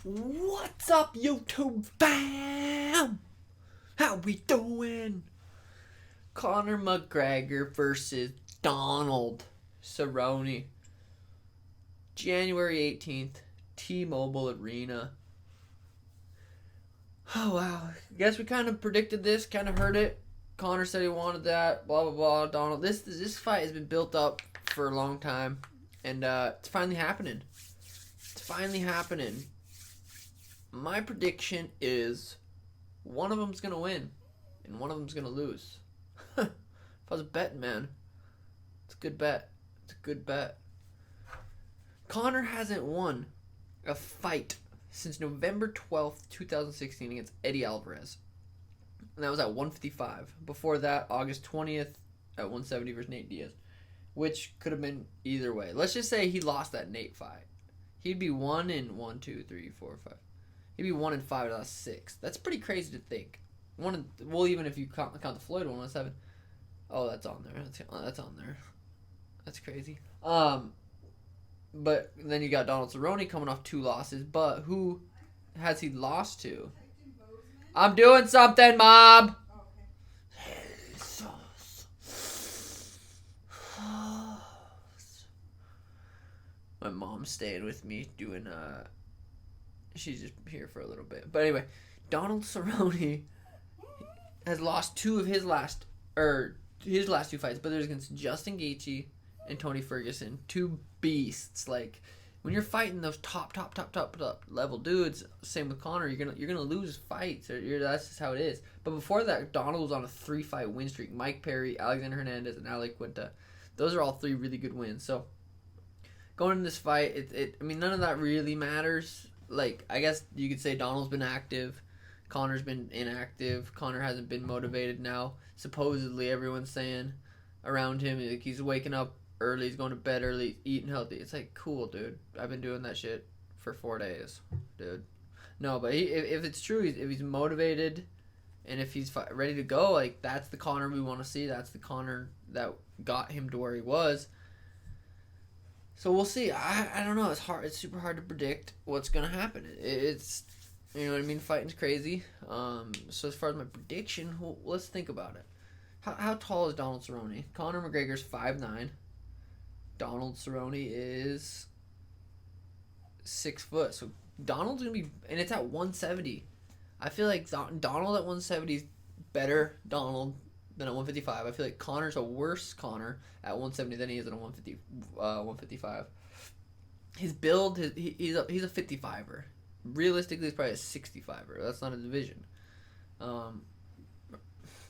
What's up, YouTube fam? How we doing? Conor McGregor versus Donald Cerrone. January 18th, T-Mobile Arena. Oh, wow. Guess we kind of predicted this, kind of heard it. Conor said he wanted that, blah, blah, blah. Donald, this fight has been built up for a long time, and it's finally happening. It's finally happening. My prediction is one of them's going to win and one of them's going to lose. If I was a betting man, it's a good bet. It's a good bet. Conor hasn't won a fight since November 12th, 2016 against Eddie Alvarez. And that was at 155. Before that, August 20th at 170 versus Nate Diaz, which could have been either way. Let's just say he lost that Nate fight. He'd be 1 in 1, 2, 3, 4, 5. He'd be 1 in 5 out of 6. That's pretty crazy to think. Well, even if you count the Floyd 117. Oh, that's on there. That's on there. That's crazy. But then you got Donald Cerrone coming off 2 losses. But who has he lost to? I'm doing something, Mom. My mom's staying with me doing she's just here for a little bit. But anyway, Donald Cerrone has lost 2 of his last 2 fights, but there's against Justin Gaethje and Tony Ferguson, 2 beasts. Like when you're fighting those top level dudes, same with Conor, you're gonna lose fights. That's just how it is. But before that, Donald was on a 3-fight win streak. Mike Perry, Alexander Hernandez, and Ale Quinta. Those are all 3 really good wins. So going into this fight, I mean, none of that really matters. Like, I guess you could say Donald's been active, Conor's been inactive. Conor hasn't been motivated now. Supposedly, everyone's saying around him, like, he's waking up early, he's going to bed early, eating healthy. It's like, cool, dude. I've been doing that shit for 4 days, dude. No, but if it's true, if he's motivated and if he's ready to go, like, that's the Conor we want to see. That's the Conor that got him to where he was. So we'll see. I don't know. It's hard. It's super hard to predict what's gonna happen. It's, you know what I mean. Fighting's crazy. So as far as my prediction, let's think about it. How tall is Donald Cerrone? Conor McGregor's 5'9". Donald Cerrone is 6 foot. So Donald's gonna be, and it's at 170. I feel like Donald at 170 is better Donald than at 155. I feel like Conor's a worse Conor at 170 than he is at 155. His build, he's a 55er. Realistically, he's probably a 65er. That's not a division.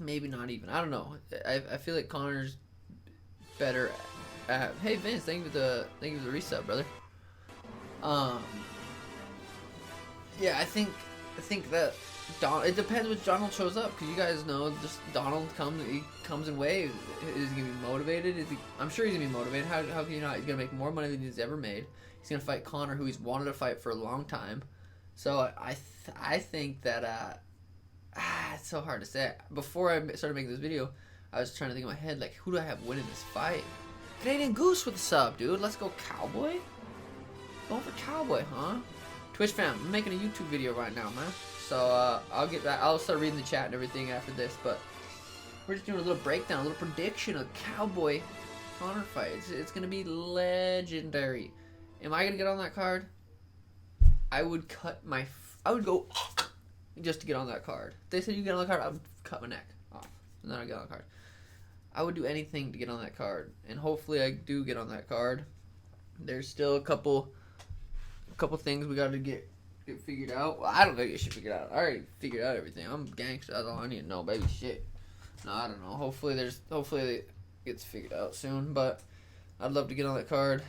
Maybe not even. I don't know. I feel like Conor's better at. Hey Vince, thank you for the resub, brother. Yeah, I think that. It depends which Donald shows up, because you guys know, just Donald comes in waves. Is he gonna be motivated? I'm sure he's gonna be motivated. How can you not? He's gonna make more money than he's ever made. He's gonna fight Conor, who he's wanted to fight for a long time. So I think that it's so hard to say. Before I started making this video, I was trying to think in my head, like, who do I have winning this fight? Canadian Goose with a sub, dude. Let's go, Cowboy. Going for Cowboy, huh? Twitch fam, I'm making a YouTube video right now, man. So I'll get back. I'll start reading the chat and everything after this. But we're just doing a little breakdown, a little prediction of Cowboy Conor fight. It's gonna be legendary. Am I gonna get on that card? I would go just to get on that card. If they said you get on the card, I would cut my neck off and then I get on the card. I would do anything to get on that card, and hopefully I do get on that card. There's still a couple things we got to get figured out. Well, I don't think it should figure out. I already figured out everything. I'm gangster. That's all I need to know, baby. Shit. No, I don't know. Hopefully it gets figured out soon. But I'd love to get on that card.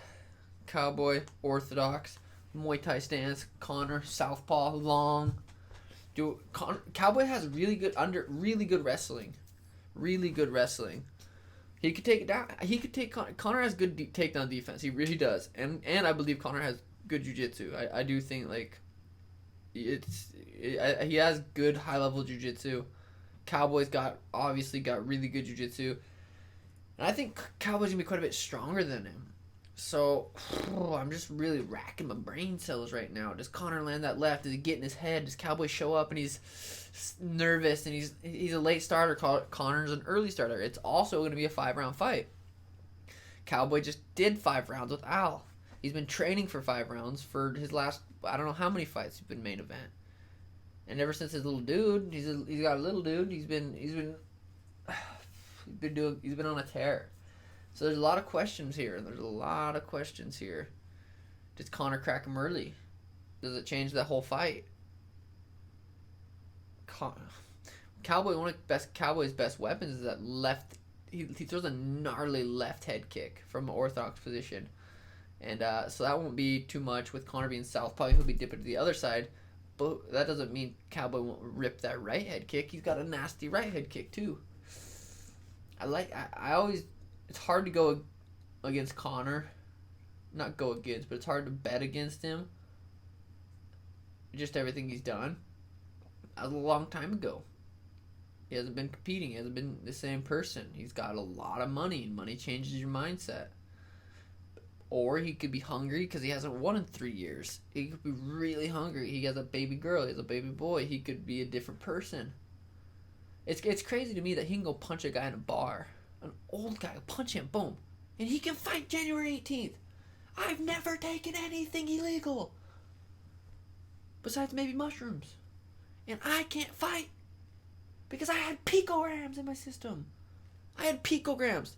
Cowboy, orthodox, Muay Thai stance. Conor, southpaw, long. Cowboy has really good wrestling. Really good wrestling. He could take it down. He could take Conor has good takedown defense. He really does. And I believe Conor has good jiu-jitsu. I do think, like, he has good high-level jiu-jitsu. Cowboy's obviously got really good jiu-jitsu. And I think Cowboy's going to be quite a bit stronger than him. So, I'm just really racking my brain cells right now. Does Conor land that left? Does he get in his head? Does Cowboy show up and he's nervous and he's a late starter? Conor's an early starter. It's also going to be a 5-round fight. Cowboy just did 5 rounds with Al. He's been training for 5 rounds for his last, I don't know how many fights he's been main event. And ever since his little dude, he's got a little dude. He's been on a tear. So there's a lot of questions here. Does Conor crack him early? Does it change the whole fight? Cowboy, one of Cowboy's best weapons is that left. He throws a gnarly left head kick from an orthodox position, and so that won't be too much with Conor being southpaw. He'll be dipping to the other side, but that doesn't mean Cowboy won't rip that right head kick. He's got a nasty right head kick too. I always. It's hard to go against Conor. Not go against, but it's hard to bet against him. Just everything he's done. That was a long time ago. He hasn't been competing. He hasn't been the same person. He's got a lot of money, and money changes your mindset. Or he could be hungry because he hasn't won in 3 years. He could be really hungry. He has a baby girl. He has a baby boy. He could be a different person. It's crazy to me that he can go punch a guy in a bar. An old guy, punch him, boom. And he can fight January 18th. I've never taken anything illegal. Besides maybe mushrooms. And I can't fight. Because I had picograms in my system. I had picograms.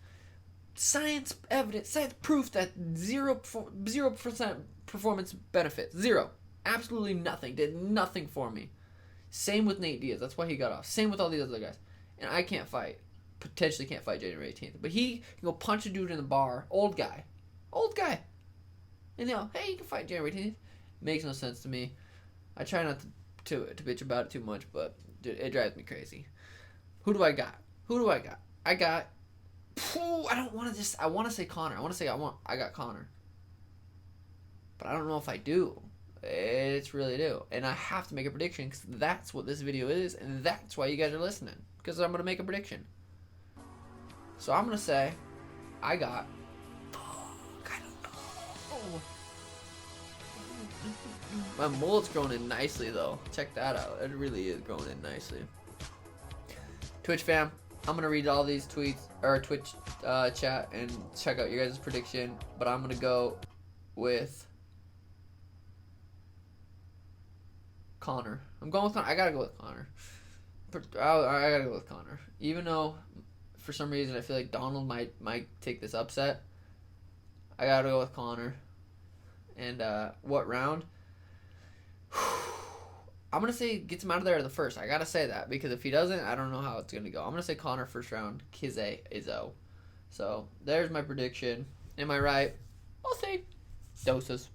Science evidence, science proof that 0% performance benefit. Zero. Absolutely nothing. Did nothing for me. Same with Nate Diaz. That's why he got off. Same with all these other guys. And I can't fight. Potentially can't fight January 18th. But he can go punch a dude in the bar. Old guy. And hey, you can fight January 18th. Makes no sense to me. I try not to bitch about it too much, but it drives me crazy. Who do I got? I got... I don't want to just... I want to say Conor. I got Conor. But I don't know if I do. It's really do. And I have to make a prediction because that's what this video is, and that's why you guys are listening. Because I'm going to make a prediction. So I'm going to say I got... I don't know. My mullet's growing in nicely, though. Check that out. It really is growing in nicely. Twitch fam, I'm going to read all these tweets, or Twitch chat, and check out your guys' prediction. But I'm going to go with Conor. I'm going with Conor. I got to go with Conor. I got to go with Conor. Even though, for some reason, I feel like Donald might take this upset. I got to go with Conor. And what round? I'm going to say gets him out of there the first. I got to say that because if he doesn't, I don't know how it's going to go. I'm going to say Conor first round, Kize Izzo. So there's my prediction. Am I right? We'll see. Doses.